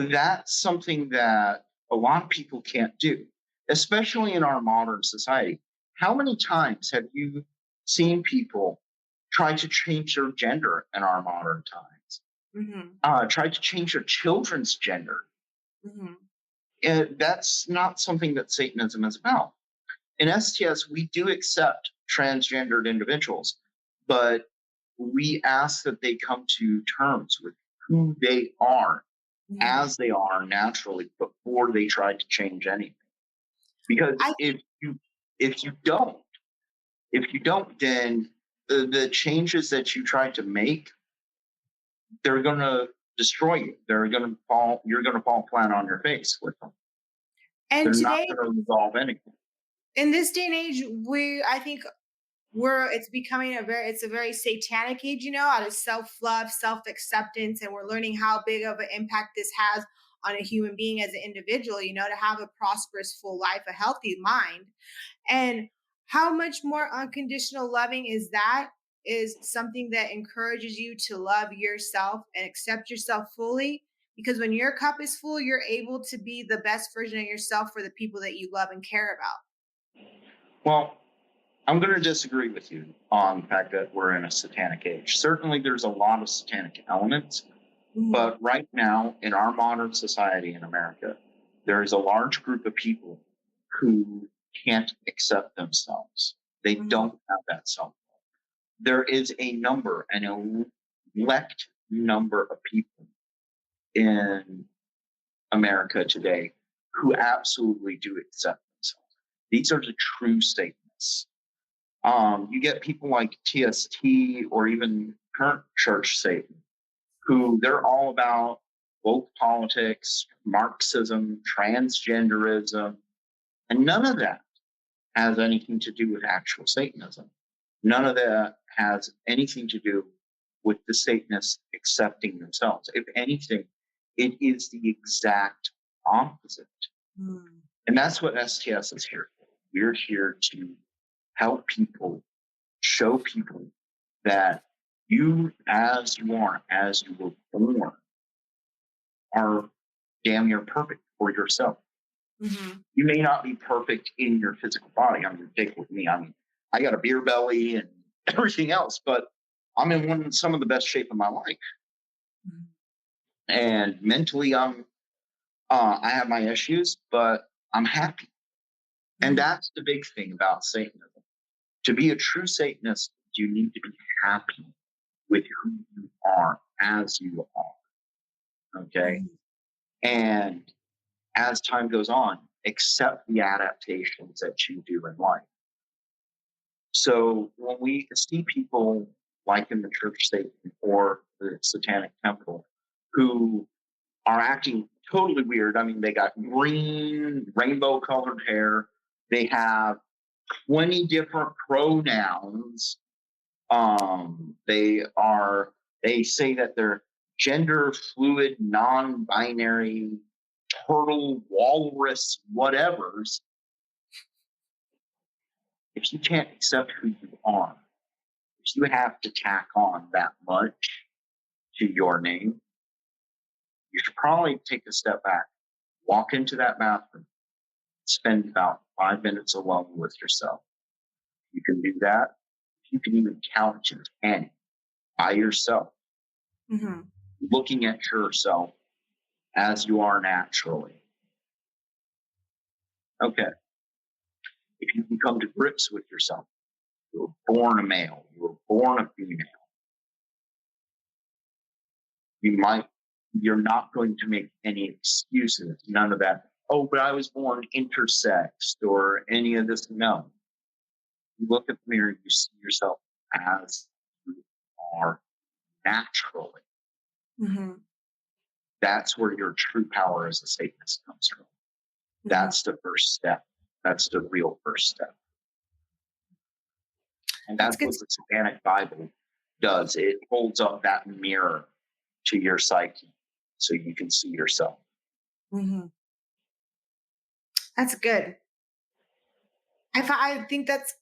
that's something that a lot of people can't do, especially in our modern society. How many times have you seen people try to change their gender in our modern times? Mhm. Try to change their children's gender. Mhm. And that's not something that Satanism is about. In STS, we do accept transgendered individuals, but we ask that they come to terms with who they are Mhm. as they are naturally before they try to change anything. Because I if you don't, then the changes that you try to make, they're going to destroy you. They're going to fall. You're going to fall flat on your face with them. and They're not today going to resolve anything. in this day and age, I think it's becoming it's a very satanic age, out of self-love, self-acceptance, and we're learning how big of an impact this has on a human being as an individual, to have a prosperous full life, a healthy mind. And how much more unconditional loving is something that encourages you to love yourself and accept yourself fully, because when your cup is full, you're able to be the best version of yourself for the people that you love and care about. Well, I'm going to disagree with you on the fact that we're in a satanic age. Certainly, there's a lot of satanic elements, Mhm. but right now in our modern society in America, there is a large group of people who can't accept themselves. They Mhm. don't have that self. There is a number, an elect number of people in America today who absolutely do accept themselves. These are the true Satanists. You get people like TST or even current church Satan, who they're all about woke politics, Marxism, transgenderism, and none of that has anything to do with actual Satanism. None of that has anything to do with the Satanists accepting themselves. If anything, it is the exact opposite. Mm. And that's what STS is here for. We're here to help people, show people that you, as you are, as you were born, are damn near perfect for yourself. Mhm. You may not be perfect in your physical body. I mean, take with me. I mean, I got a beer belly and everything else, but I'm in some of the best shape of my life. Mhm. And mentally, I have my issues, but I'm happy. And Mhm. that's the big thing about Satanism. To be a true Satanist, you need to be happy with who you are as you are. Okay. Mhm. And as time goes on, accept the adaptations that you do in life. So when we see people like in the church Satan or the Satanic Temple who are acting totally weird, I mean, they got green, rainbow colored hair, they have 20 different pronouns. They say that they're gender fluid, non binary, turtle, walrus, whatevers. If you can't accept who you are, if you have to tack on that much to your name, you should probably take a step back, walk into that bathroom, spend about 5 minutes alone with yourself. You can do that. You can even count to 10 by yourself, Mhm. looking at yourself as you are naturally. Okay. if you can come to grips with yourself, you were born a male, you were born a female, you're not going to make any excuses, none of that. Oh, but I was born intersexed or any of this. No. You look at the mirror, you see yourself as you are naturally. Mm-hmm. That's where your true power as a Satanist comes from. Mm-hmm. That's the first step. That's the real first step. And that's what the Satanic Bible does. It holds up that mirror to your psyche so you can see yourself. Mm-hmm. That's good. I think that's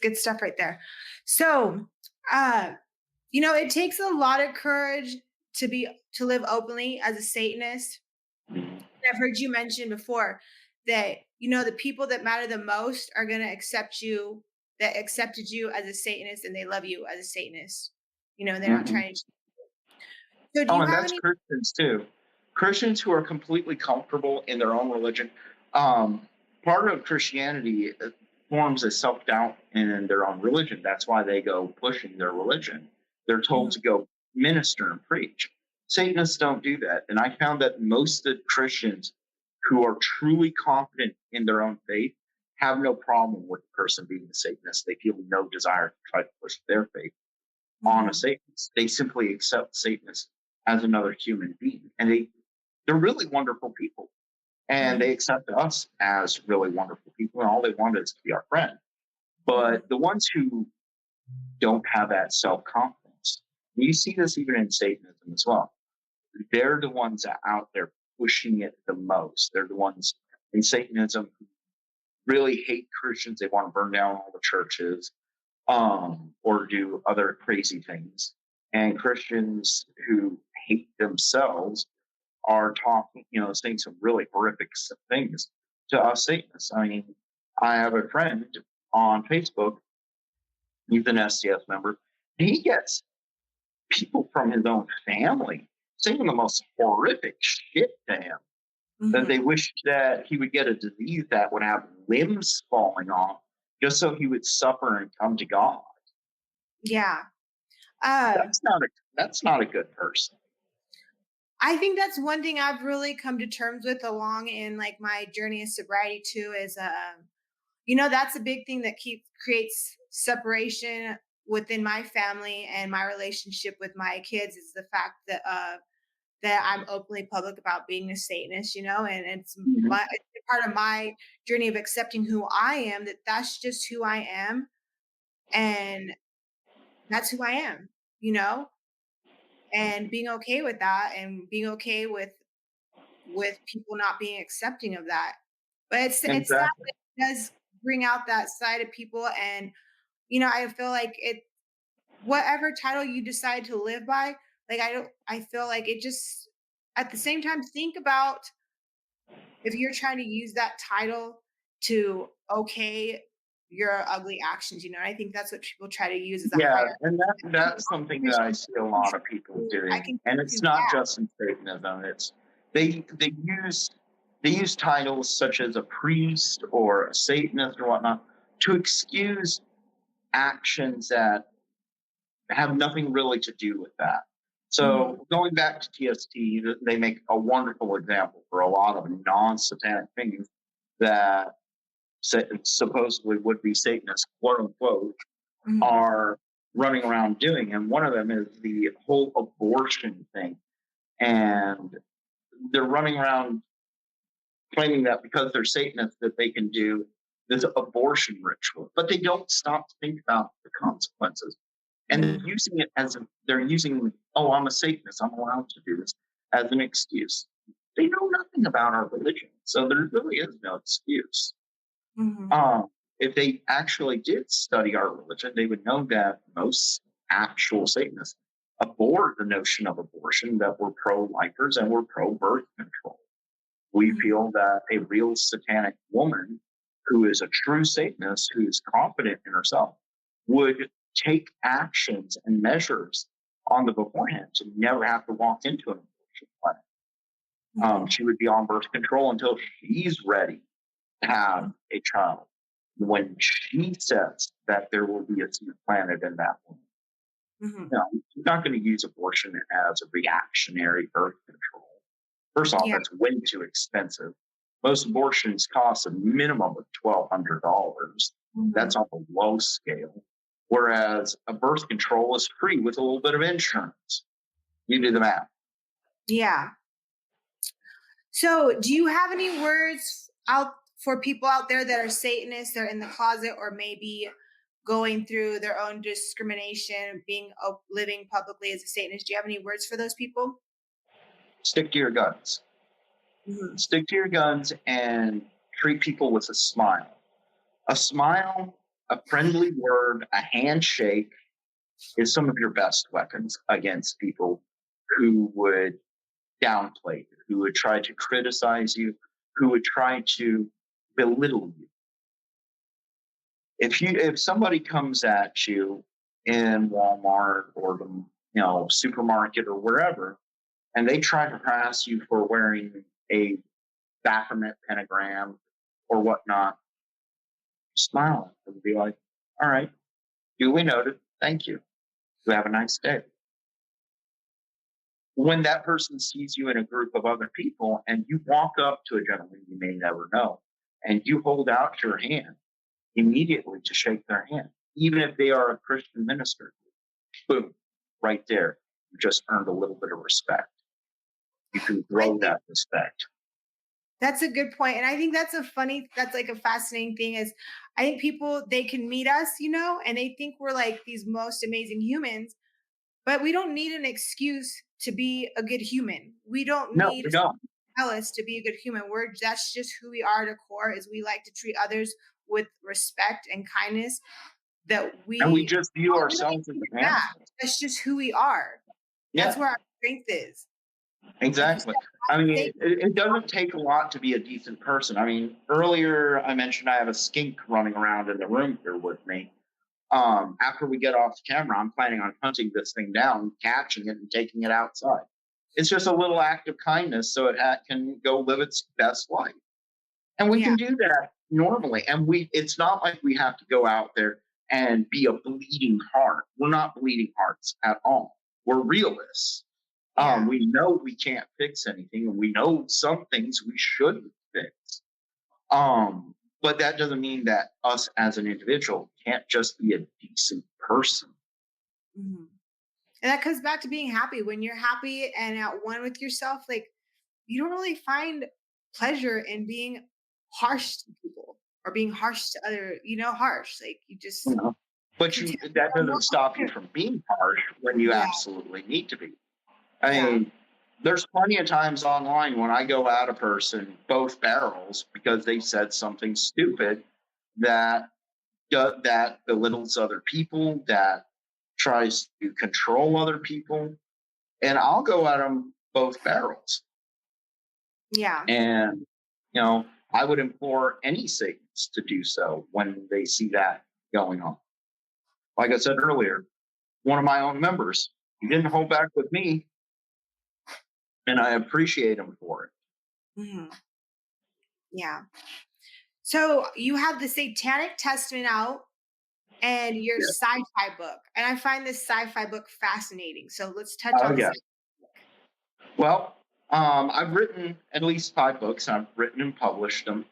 good stuff right there. So, it takes a lot of courage to live openly as a Satanist. I've heard you mention before that, the people that matter the most are going to accept you, that accepted you as a Satanist, and they love you as a Satanist. They're not trying to. So do you have that's Christians too. Christians who are completely comfortable in their own religion. Part of Christianity forms a self-doubt in their own religion. That's why they go pushing their religion. They're told to go minister and preach. Satanists don't do that. And I found that most of the Christians who are truly confident in their own faith have no problem with the person being a Satanist. They feel no desire to try to push their faith on a Satanist. They simply accept Satanists as another human being. And they're really wonderful people. And they accept us as really wonderful people. And all they want is to be our friend. But the ones who don't have that self-confidence, you see this even in Satanism as well. They're the ones that are out there pushing it the most. They're the ones in Satanism who really hate Christians. They want to burn down all the churches, or do other crazy things. And Christians who hate themselves are talking, saying some really horrific things to us Satanists. I mean, I have a friend on Facebook. He's an STS member. And he gets people from his own family saying the most horrific shit to him. That they wish that he would get a disease that would have limbs falling off just so he would suffer and come to God. Yeah. That's not a good person. I think that's one thing I've really come to terms with along in like my journey of sobriety too is, that's a big thing that creates separation within my family and my relationship with my kids is the fact that I'm openly public about being a Satanist, and it's it's part of my journey of accepting who I am, that's just who I am. And that's who I am, and being okay with that and being okay with people not being accepting of that. But it's sad that it does bring out that side of people. And, I feel like whatever title you decide to live by, like, I feel like it just, at the same time, think about if you're trying to use that title to okay your ugly actions, I think that's what people try to use as a higher. And that's something that I see a lot of people doing. And it's not just in Satanism. It's they use titles such as a priest or a Satanist or whatnot to excuse actions that have nothing really to do with that. So going back to TST, they make a wonderful example for a lot of non-satanic things that supposedly would be Satanists, quote unquote, are running around doing. And one of them is the whole abortion thing. And they're running around claiming that because they're Satanists that they can do this abortion ritual, but they don't stop to think about the consequences. And they're using it oh, I'm a Satanist, I'm allowed to do this, as an excuse. They know nothing about our religion, so there really is no excuse. If they actually did study our religion, they would know that most actual Satanists abhor the notion of abortion, that we're pro-lifers and we're pro-birth control. We feel that a real satanic woman who is a true Satanist, who is confident in herself, would take actions and measures on the beforehand to never have to walk into an abortion clinic. She would be on birth control until she's ready to have a child. when she says that there will be a seed planted in that woman, Mm-hmm. no, you're not going to use abortion as a reactionary birth control. First off, Yeah. that's way too expensive. Most abortions cost a minimum of $1,200. Mm-hmm. That's on the low scale. Whereas a birth control is free with a little bit of insurance. You do the math. Yeah. So, do you have any words out for people out there that are Satanists, they're in the closet, or maybe going through their own discrimination, living publicly as a Satanist? Do you have any words for those people? Stick to your guns. Mm-hmm. Stick to your guns and treat people with a smile. A smile, a friendly word, a handshake is some of your best weapons against people who would downplay you, who would try to criticize you, who would try to belittle you. If somebody comes at you in Walmart or the supermarket or wherever, and they try to harass you for wearing a Baphomet pentagram or whatnot, smile and be like, "All right, duly noted. Thank you. You have a nice day." When that person sees you in a group of other people and you walk up to a gentleman you may never know and you hold out your hand immediately to shake their hand, even if they are a Christian minister, boom, right there, you just earned a little bit of respect. You can grow that respect. That's a good point. And I think that's like a fascinating thing is I think people, they can meet us, and they think we're like these most amazing humans, but we don't need an excuse to be a good human. We don't need to tell us to be a good human. That's just who we are at a core, is we like to treat others with respect and kindness, and we just view ourselves as animals. That's just who we are. Yeah. That's where our strength is. Exactly. I mean, it doesn't take a lot to be a decent person. I mean, earlier I mentioned I have a skink running around in the room here with me. After we get off the camera, I'm planning on hunting this thing down, catching it, and taking it outside. It's just a little act of kindness so it can go live its best life. And we can do that normally. And it's not like we have to go out there and be a bleeding heart. We're not bleeding hearts at all. We're realists. Yeah. We know we can't fix anything, and we know some things we shouldn't fix. But that doesn't mean that us as an individual can't just be a decent person. Mm-hmm. And that comes back to being happy. When you're happy and at one with yourself, like, you don't really find pleasure in being harsh to people or being harsh to other, harsh. Like, you just. But that doesn't stop you from being harsh when you absolutely need to be. I mean, there's plenty of times online when I go at a person both barrels because they said something stupid that belittles other people, that tries to control other people, and I'll go at them both barrels. Yeah. And, I would implore any Satanists to do so when they see that going on. Like I said earlier, one of my own members, he didn't hold back with me, and I appreciate him for it. Mm-hmm. Yeah. So you have the Satanic Testament out and your sci-fi book. And I find this sci-fi book fascinating. So let's touch on this. Well, I've written at least 5 books. I've written and published them.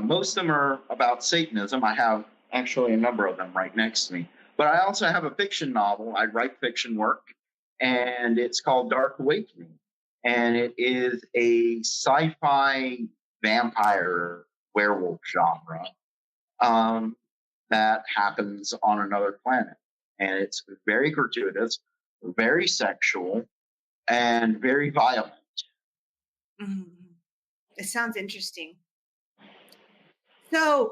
Most of them are about Satanism. I have actually a number of them right next to me. But I also have a fiction novel. I write fiction work, and it's called Dark Awakening. And it is a sci-fi vampire werewolf genre that happens on another planet. And it's very gratuitous, very sexual, and very violent. Mm-hmm. It sounds interesting. So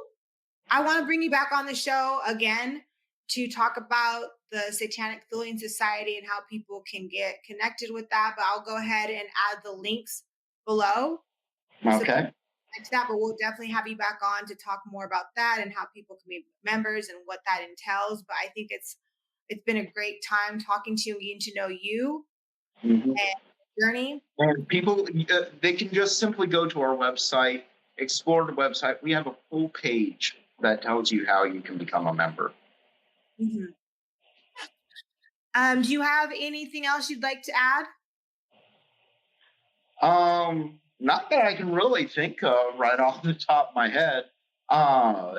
I want to bring you back on the show again to talk about the Satanic Thuleian Society and how people can get connected with that. But I'll go ahead and add the links below. Okay. But we'll definitely have you back on to talk more about that and how people can be members and what that entails. But I think it's been a great time talking to you and getting to know you and journey. And people, they can just simply go to our website, explore the website. We have a full page that tells you how you can become a member. Mhm. Do you have anything else you'd like to add? Not that I can really think of right off the top of my head.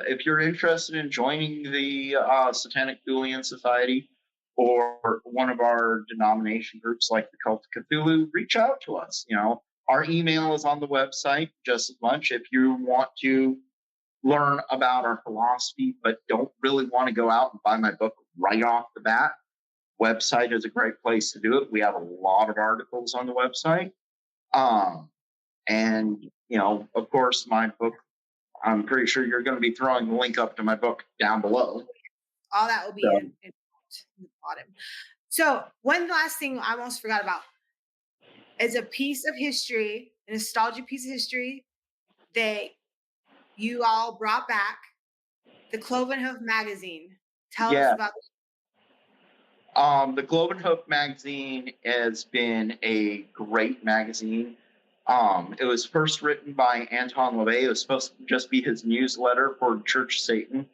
If you're interested in joining the Satanic Thuleian Society or one of our denomination groups like the Cult of Cthulhu, reach out to us. Our email is on the website just as much. If you want to learn about our philosophy but don't really want to go out and buy my book right off the bat, website is a great place to do it. We have a lot of articles on the website. And, of course, my book, I'm pretty sure you're going to be throwing the link up to my book down below. All that will be in the bottom. So one last thing I almost forgot about is a piece of history, a nostalgia piece of history that you all brought back, the Cloven Hoof Magazine. Tell us about the Cloven Hoof Magazine has been a great magazine. It was first written by Anton LaVey. It was supposed to just be his newsletter for Church Satan.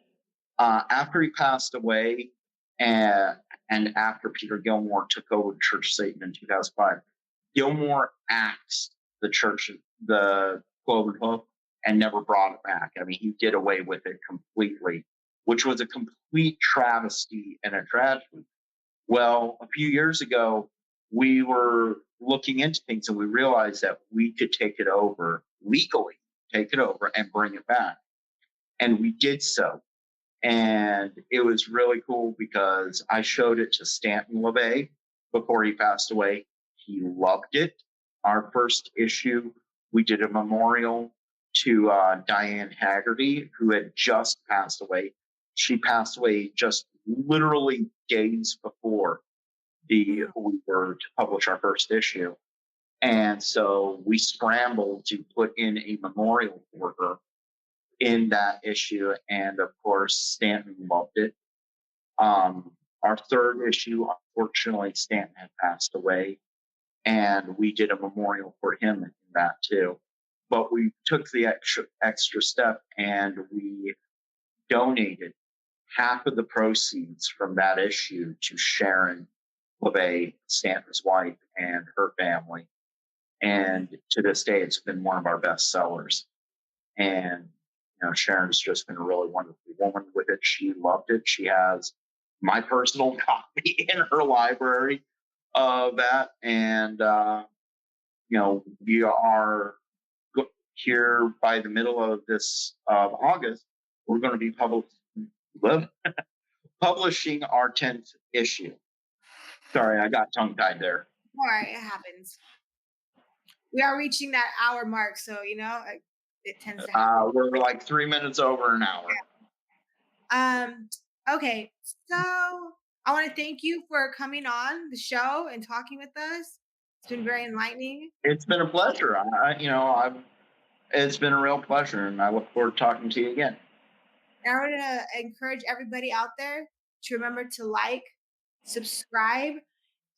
After he passed away, and after Peter Gilmore took over Church Satan in 2005, Gilmore axed the Cloven Hoof, and never brought it back. I mean, he did away with it completely, which was a complete travesty and a tragedy. Well, a few years ago, we were looking into things and we realized that we could take it over legally, and bring it back. And we did so. And it was really cool because I showed it to Anton LaVey before he passed away. He loved it. Our first issue, we did a memorial to Diane Haggerty, who had just passed away. She passed away just literally days before we were to publish our first issue. And so we scrambled to put in a memorial for her in that issue. And of course, Stanton loved it. Our third issue, unfortunately, Stanton had passed away, and we did a memorial for him in that too. But we took the extra step and we donated half of the proceeds from that issue to Sharon LaVey, Stanton's wife, and her family. And to this day, it's been one of our best sellers. And Sharon's just been a really wonderful woman with it. She loved it. She has my personal copy in her library of that. And, we are here by the middle of this August. We're going to be publishing our 10th issue. Sorry, I got tongue-tied there. All right, it happens. We are reaching that hour mark, so it tends to happen. We're like 3 minutes over an hour. Yeah. Okay, so I want to thank you for coming on the show and talking with us. It's been very enlightening. It's been a pleasure. It's been a real pleasure, and I look forward to talking to you again. And I want to encourage everybody out there to remember to like, subscribe,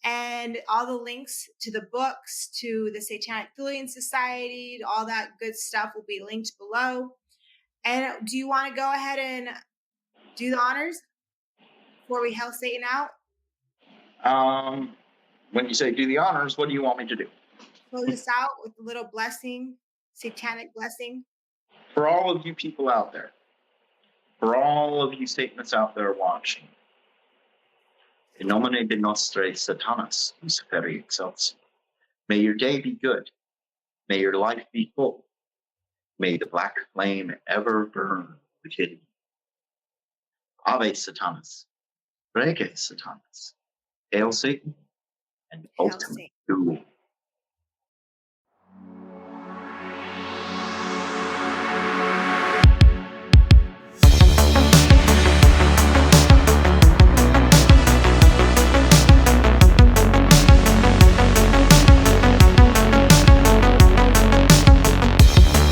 and all the links to the books, to the Satanic Thuleian Society, all that good stuff will be linked below. And do you want to go ahead and do the honors before we hell Satan out? When you say do the honors, what do you want me to do? Close us out with a little blessing, satanic blessing. For all of you people out there, for all of you Satanists out there watching, in nomine de nostre Satanas, Lucifer LeGivorden, may your day be good. May your life be full. May the black flame ever burn within you. Ave Satanas, Rege Satanas, Hail Satan, and ultimate doom.